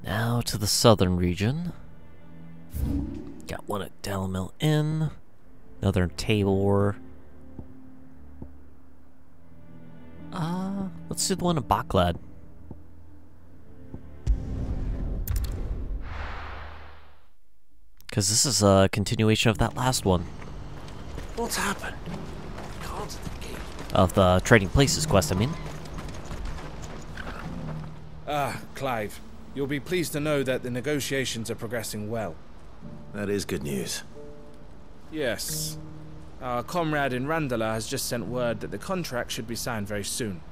Now to the southern region. Got one at Delmill Inn. Another in Tabor. Let's do the one in Baklad. Because this is a continuation of that last one. What's happened? Cards at the gate. Of the Trading Places quest, I mean. Clive. You'll be pleased to know that the negotiations are progressing well. That is good news. Yes. Our comrade in Randala has just sent word that the contract should be signed very soon.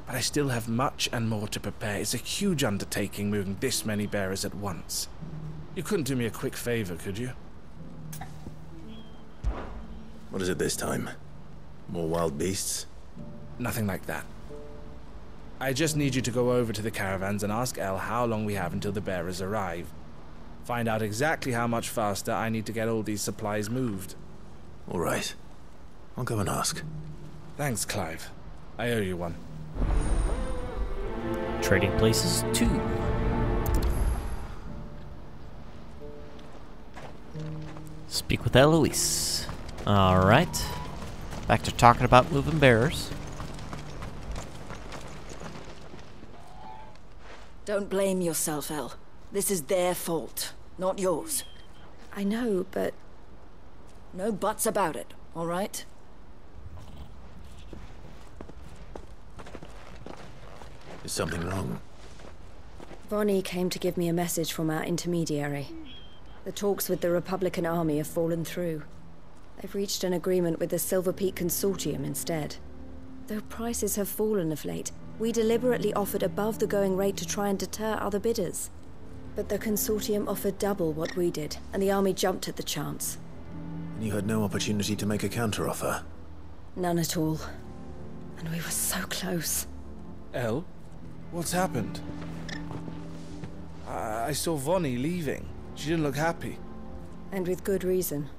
But I still have much and more to prepare. It's a huge undertaking moving this many bearers at once. You couldn't do me a quick favor, could you? What is it this time? More wild beasts? Nothing like that. I just need you to go over to the caravans and ask El how long we have until the bearers arrive. Find out exactly how much faster I need to get all these supplies moved. All right. I'll go and ask. Thanks, Clive. I owe you one. Trading Places 2. Speak with Eloise. Alright. Back to talking about moving bearers. Don't blame yourself, El. This is their fault, not yours. I know, but... No buts about it, all right? Is something wrong? Vonnie came to give me a message from our intermediary. The talks with the Republican Army have fallen through. They've reached an agreement with the Silver Peak Consortium instead. Though prices have fallen of late, we deliberately offered above the going rate to try and deter other bidders. But the Consortium offered double what we did, and the Army jumped at the chance. And you had no opportunity to make a counteroffer? None at all. And we were so close. El? What's happened? I saw Vonnie leaving. She didn't look happy. And with good reason.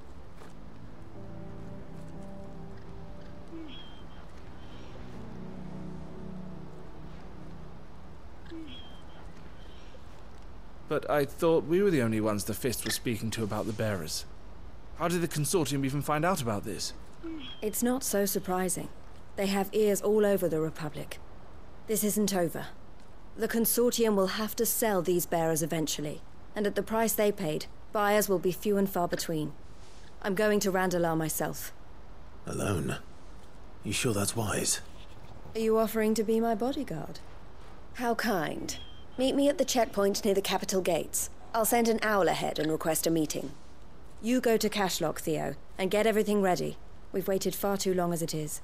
But I thought we were the only ones the Fist was speaking to about the bearers. How did the Consortium even find out about this? It's not so surprising. They have ears all over the Republic. This isn't over. The Consortium will have to sell these bearers eventually, and at the price they paid, buyers will be few and far between. I'm going to Randalar myself. Alone? You sure that's wise? Are you offering to be my bodyguard? How kind. Meet me at the checkpoint near the capital gates. I'll send an owl ahead and request a meeting. You go to Cashlock, Theo, and get everything ready. We've waited far too long as it is.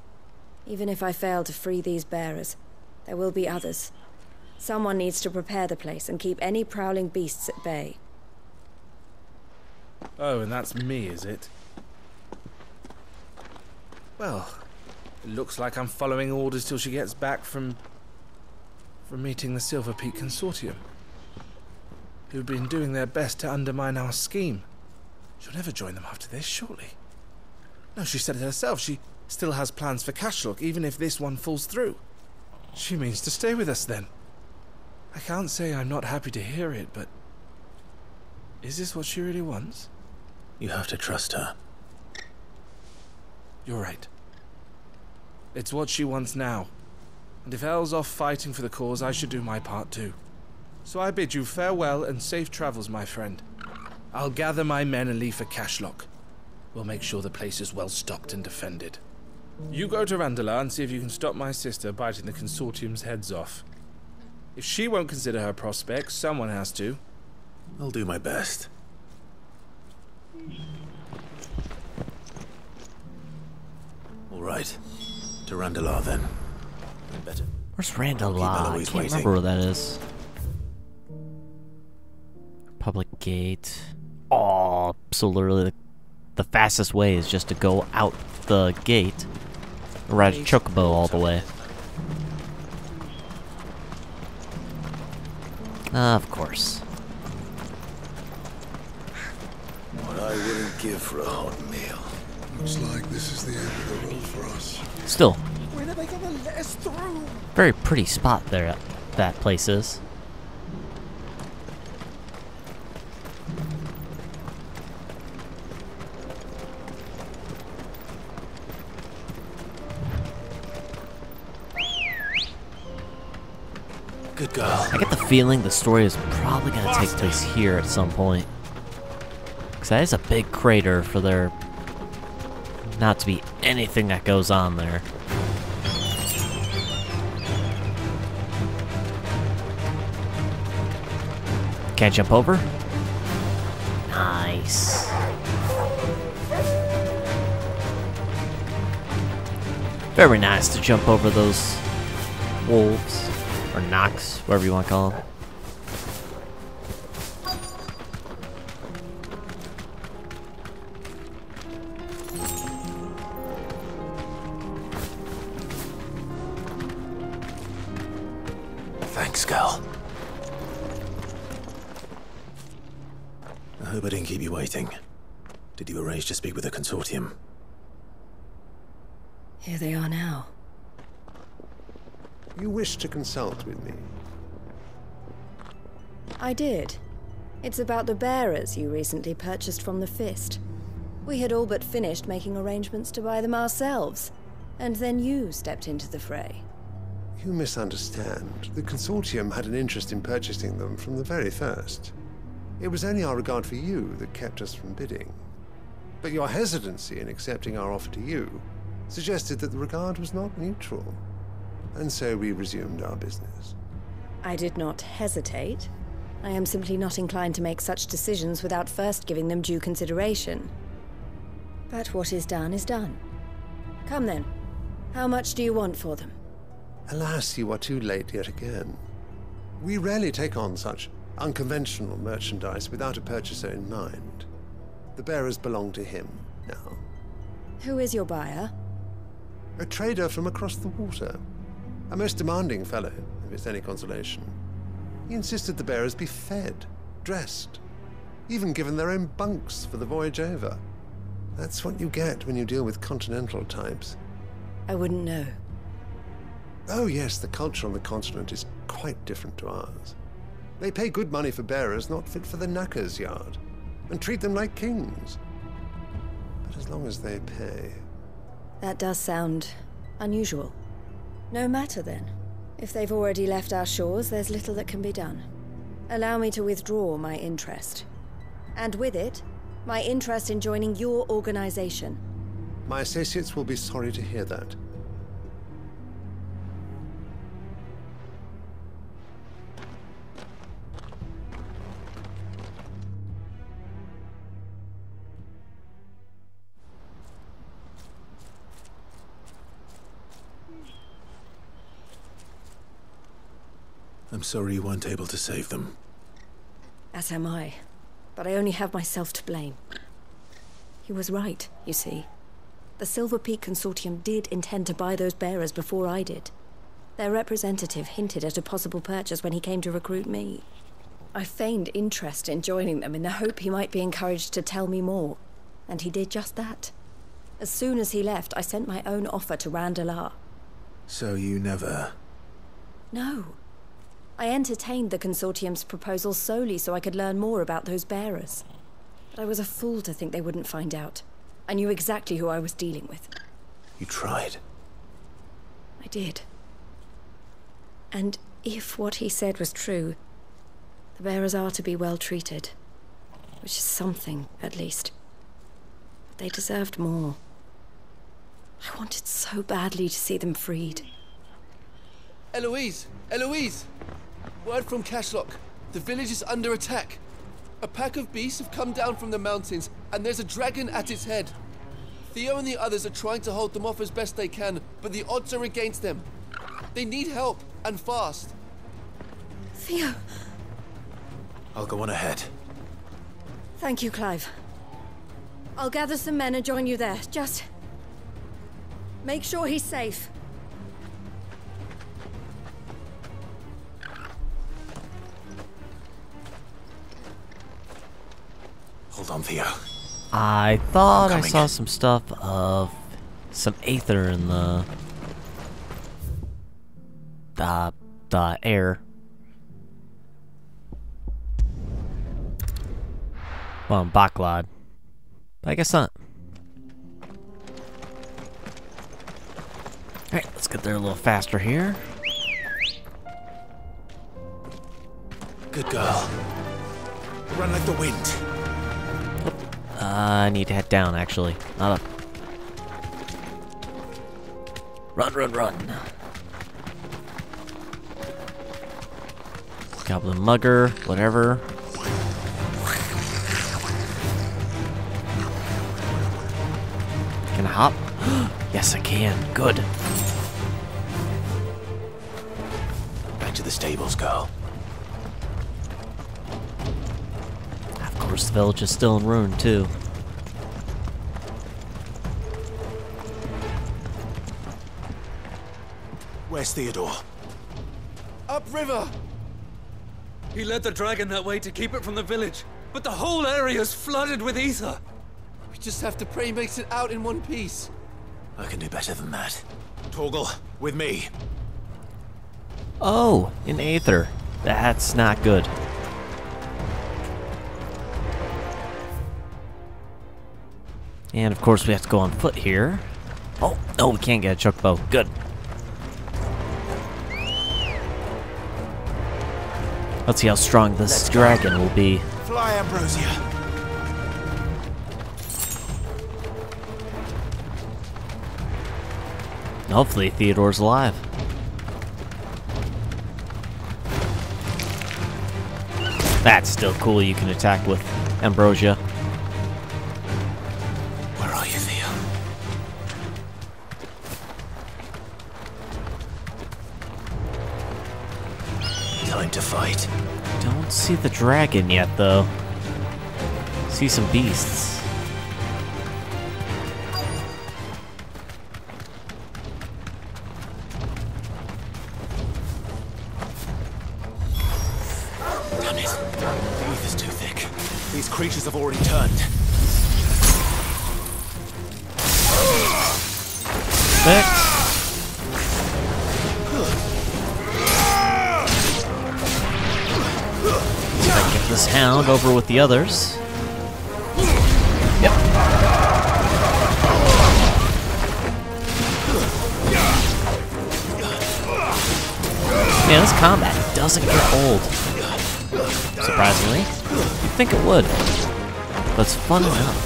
Even if I fail to free these bearers, there will be others. Someone needs to prepare the place and keep any prowling beasts at bay. Oh, and that's me, is it? Well, it looks like I'm following orders till she gets back from meeting the Silver Peak Consortium, who've been doing their best to undermine our scheme. She'll never join them after this, surely. No, she said it herself. She still has plans for Cashlock, even if this one falls through. She means to stay with us, then. I can't say I'm not happy to hear it, but... is this what she really wants? You have to trust her. You're right. It's what she wants now. And if Elle's off fighting for the cause, I should do my part too. So I bid you farewell and safe travels, my friend. I'll gather my men and leave for Cashlock. We'll make sure the place is well stocked and defended. You go to Randalar and see if you can stop my sister biting the Consortium's heads off. If she won't consider her prospects, someone has to. I'll do my best. All right. To Randalar, then. I better. Where's Randalar? I Eloise can't remember where that is. Public gate. Oh, so literally the fastest way is just to go out the gate and ride a chocobo all the way. Of course. What I wouldn't give for a hot meal. Looks like this is the end of the road for us. Still, When are they gonna let us through? very pretty spot there that place is. Good girl. I get the feeling the story is probably going to take place here at some point. Because that is a big crater for there not to be anything that goes on there. Can't jump over? Nice. Very nice to jump over those wolves, or knocks, whatever you want to call them. Thanks, girl. I hope I didn't keep you waiting. Did you arrange to speak with the consortium? Here they are now. You wish to consult with me? I did. It's about the bearers you recently purchased from the Fist. We had all but finished making arrangements to buy them ourselves, and then you stepped into the fray. You misunderstand. The consortium had an interest in purchasing them from the very first. It was only our regard for you that kept us from bidding. But your hesitancy in accepting our offer to you suggested that the regard was not mutual. And so we resumed our business. I did not hesitate. I am simply not inclined to make such decisions without first giving them due consideration. But what is done is done. Come then. How much do you want for them? Alas, you are too late yet again. We rarely take on such unconventional merchandise without a purchaser in mind. The bearers belong to him now. Who is your buyer? A trader from across the water. A most demanding fellow, if it's any consolation. He insisted the bearers be fed, dressed, even given their own bunks for the voyage over. That's what you get when you deal with continental types. I wouldn't know. Oh yes, the culture on the continent is quite different to ours. They pay good money for bearers not fit for the knacker's yard, and treat them like kings. But as long as they pay... That does sound unusual. No matter then. If they've already left our shores, there's little that can be done. Allow me to withdraw my interest. And with it, my interest in joining your organization. My associates will be sorry to hear that. I'm sorry you weren't able to save them. As am I. But I only have myself to blame. He was right, you see. The Silver Peak Consortium did intend to buy those bearers before I did. Their representative hinted at a possible purchase when he came to recruit me. I feigned interest in joining them in the hope he might be encouraged to tell me more. And he did just that. As soon as he left, I sent my own offer to Randalar. So you never... No. I entertained the Consortium's proposal solely so I could learn more about those bearers. But I was a fool to think they wouldn't find out. I knew exactly who I was dealing with. You tried. I did. And if what he said was true, the bearers are to be well treated. Which is something, at least. But they deserved more. I wanted so badly to see them freed. Eloise! Eloise! Word from Cashlock. The village is under attack. A pack of beasts have come down from the mountains, and there's a dragon at its head. Theo and the others are trying to hold them off as best they can, but the odds are against them. They need help, and fast. Theo! I'll go on ahead. Thank you, Clive. I'll gather some men and join you there. Just... make sure he's safe. Hold on, Theo. I thought I Coming. saw some stuff of some aether in the air. Well, Baklad. But I guess not. Alright, let's get there a little faster here. Good girl. Run like the wind. I need to head down, actually. Not up. Run, run, run. Goblin mugger, whatever. Can I hop? Yes, I can. Good. Back to the stables, girl. Of course, the village is still in ruin, too. Where's Theodore? Upriver! He led the dragon that way to keep it from the village, but the whole area's flooded with ether. We just have to pray he makes it out in one piece. I can do better than that. Torgal, with me. Oh, an aether. That's not good. And of course we have to go on foot here. Oh, no, we can't get a chuck bow. Good. Let's see how strong this dragon will be. Fly, Ambrosia. Hopefully Theodore's alive. That's still cool, you can attack with Ambrosia. Where are you, Theo? Time to fight. Don't see the dragon yet, though. See some beasts. Damn it. The ether's too thick. These creatures have already turned. Thick. See if I can get this hound over with the others. Yep. Man, this combat doesn't get old. Surprisingly. You'd think it would. But it's fun enough.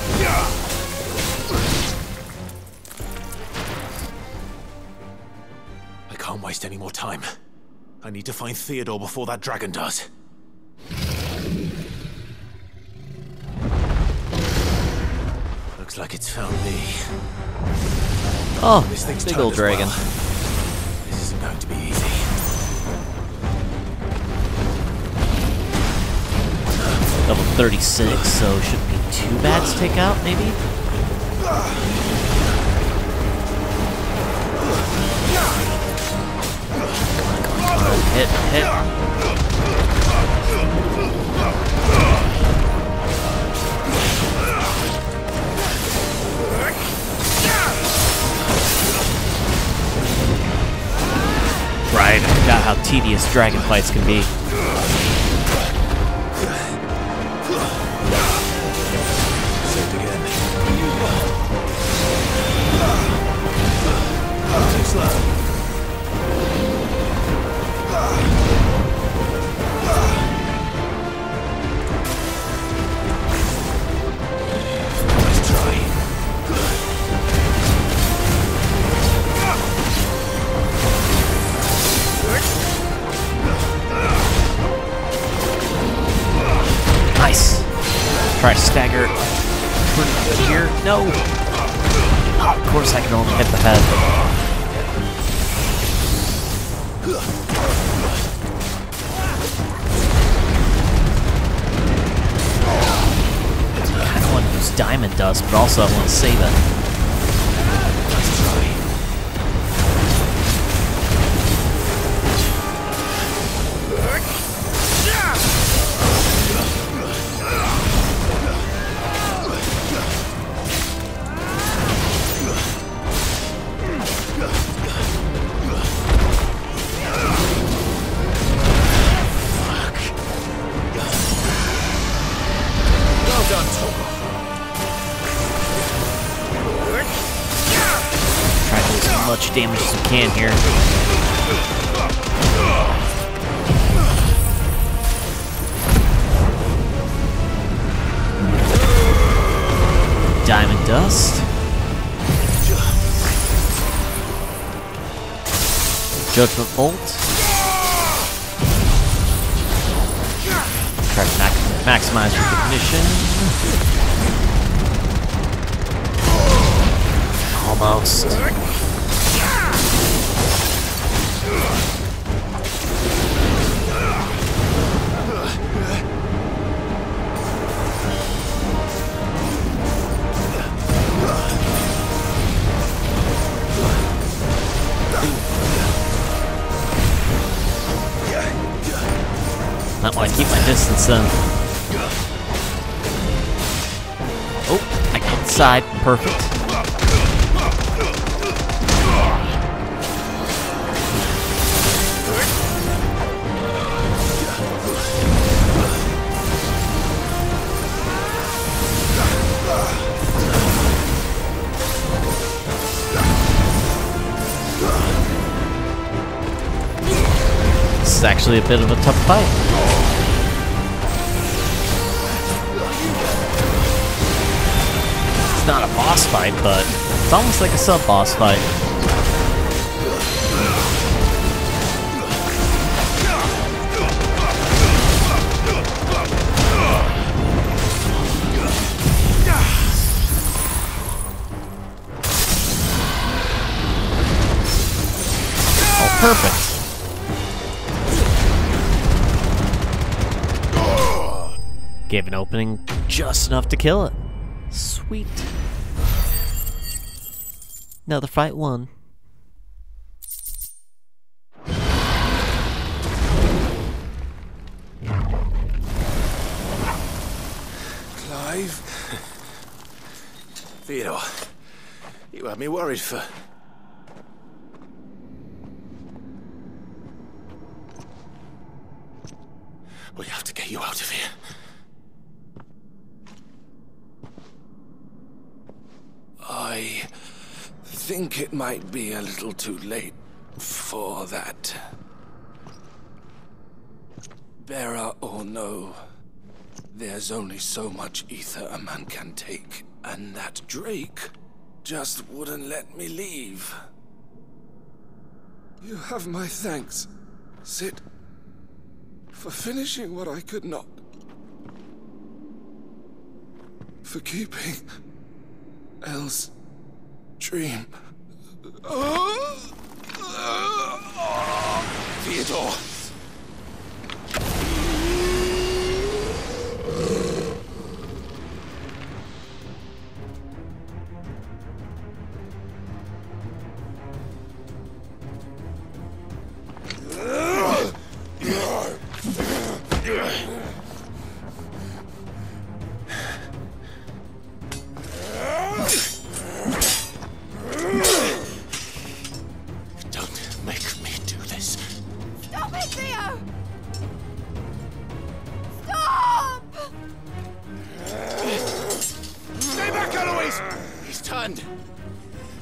I can't waste any more time. I need to find Theodore before that dragon does. Looks like it's found me. Oh, This thing's big turned old as well. dragon. This isn't going to be easy. Level 36, so shouldn't be too bad to take out, maybe? Come on, hit, hit. Right, I forgot how tedious dragon fights can be. Saved again. Too slow. Let's try. Nice. Try to stagger pretty good here. No. Oh, of course I can only hit the head. I don't want to use diamond dust, but also I want to save it. Let's try. Well done, Torgal. Try to do as much damage as we can here. Judgment Bolt. Try to maximize recognition. Almost. Not want to keep my distance then. Oh, I got inside. Perfect. This is actually a bit of a tough fight. It's not a boss fight, but it's almost like a sub-boss fight. Oh, perfect. Gave an opening just enough to kill it. Sweet. Another fight won. Clive? Theodore, you had me worried for... We have to get you out of here. I think it might be a little too late for that. Bearer or no, there's only so much ether a man can take, and that Drake just wouldn't let me leave. You have my thanks, Sid, for finishing what I could not. For keeping Elle's dream. Theodore!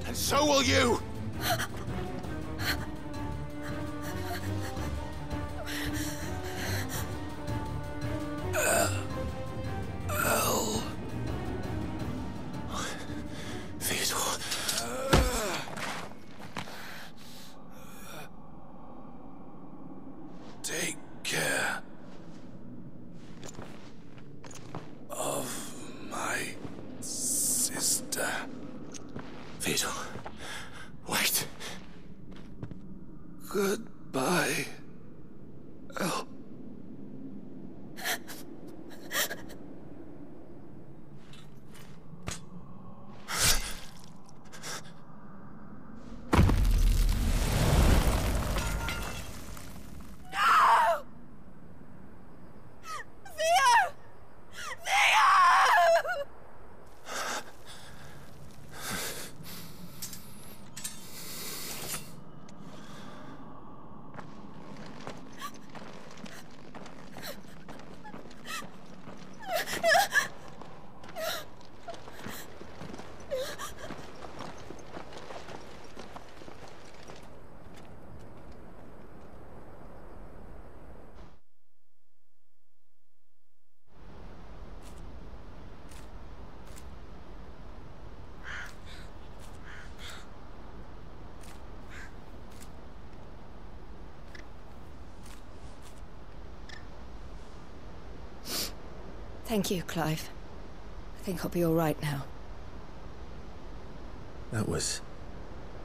And so will you! Elle. Theodore. Take care of my sister. Theodore, wait. Thank you, Clive. I think I'll be all right now. That was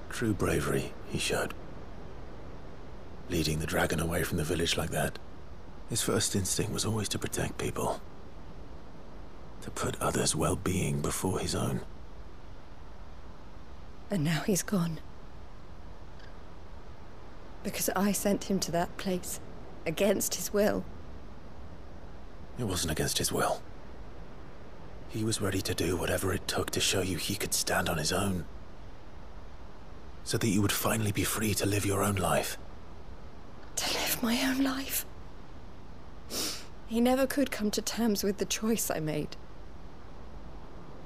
true bravery he showed. Leading the dragon away from the village like that. His first instinct was always to protect people. To put others' well-being before his own. And now he's gone. Because I sent him to that place, against his will. It wasn't against his will. He was ready to do whatever it took to show you he could stand on his own. So that you would finally be free to live your own life. To live my own life? He never could come to terms with the choice I made.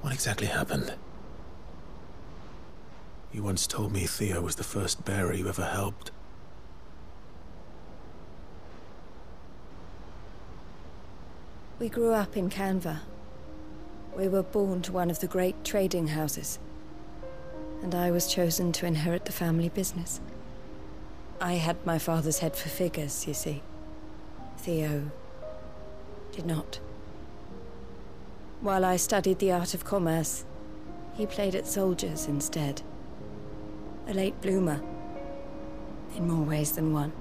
What exactly happened? You once told me Theo was the first bearer you ever helped. We grew up in Canva. We were born to one of the great trading houses. And I was chosen to inherit the family business. I had my father's head for figures, you see. Theo did not. While I studied the art of commerce, he played at soldiers instead. A late bloomer, in more ways than one.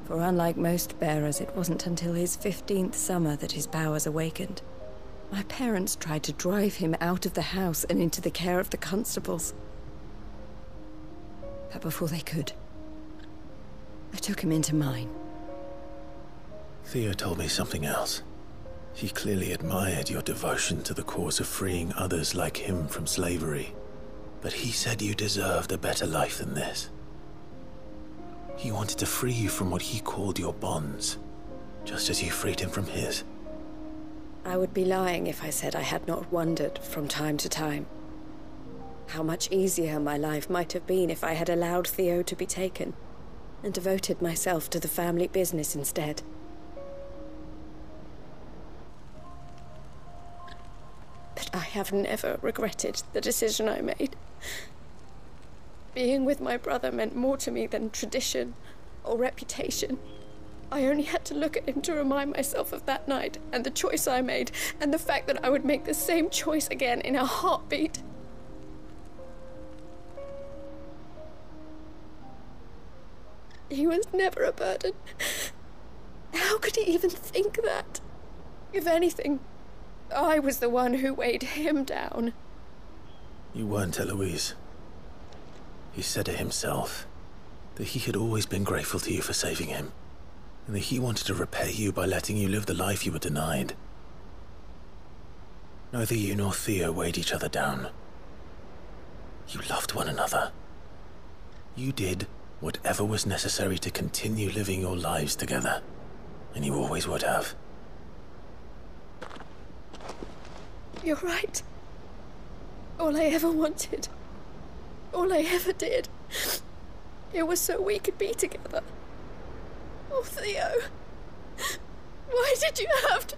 For unlike most bearers, it wasn't until his 15th summer that his powers awakened. My parents tried to drive him out of the house and into the care of the constables. But before they could, I took him into mine. Theo told me something else. He clearly admired your devotion to the cause of freeing others like him from slavery. But he said you deserved a better life than this. He wanted to free you from what he called your bonds, just as you freed him from his. I would be lying if I said I had not wondered from time to time how much easier my life might have been if I had allowed Theo to be taken and devoted myself to the family business instead. But I have never regretted the decision I made. Being with my brother meant more to me than tradition or reputation. I only had to look at him to remind myself of that night and the choice I made and the fact that I would make the same choice again in a heartbeat. He was never a burden. How could he even think that? If anything, I was the one who weighed him down. You weren't, Eloise. He said it himself, that he had always been grateful to you for saving him, and that he wanted to repay you by letting you live the life you were denied. Neither you nor Theo weighed each other down. You loved one another. You did whatever was necessary to continue living your lives together, and you always would have. You're right. All I ever wanted, all I ever did, it was so we could be together. Oh, Theo, why did you have to...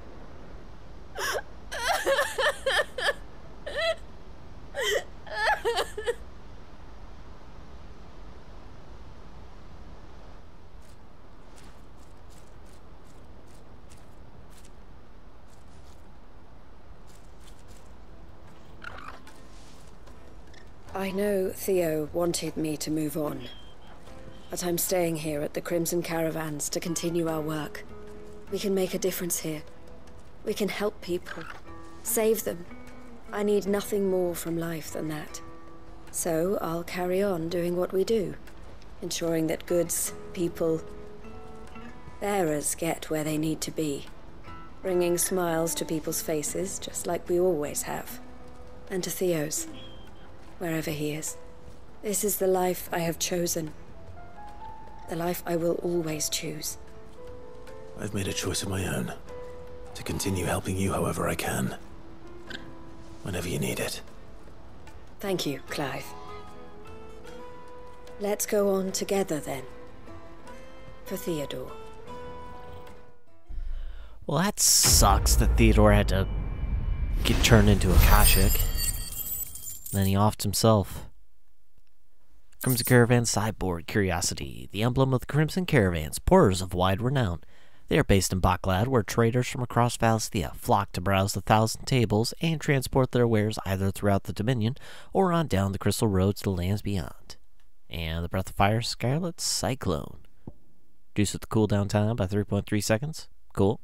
I know Theo wanted me to move on, but I'm staying here at the Crimson Caravans to continue our work. We can make a difference here. We can help people, save them. I need nothing more from life than that. So I'll carry on doing what we do, ensuring that goods, people, bearers get where they need to be, bringing smiles to people's faces just like we always have, and to Theo's. Wherever he is. This is the life I have chosen. The life I will always choose. I've made a choice of my own. To continue helping you however I can. Whenever you need it. Thank you, Clive. Let's go on together then. For Theodore. Well, that sucks that Theodore had to get turned into a Kashik. Then he offed himself. Crimson Caravan Sideboard Curiosity. The emblem of the Crimson Caravans. Porters of wide renown. They are based in Baklad, where traders from across Valisthea flock to browse the 1,000 tables and transport their wares either throughout the Dominion or on down the Crystal Road to the lands beyond. And the Breath of Fire Scarlet Cyclone. Reduces the cooldown time by 3.3 seconds. Cool.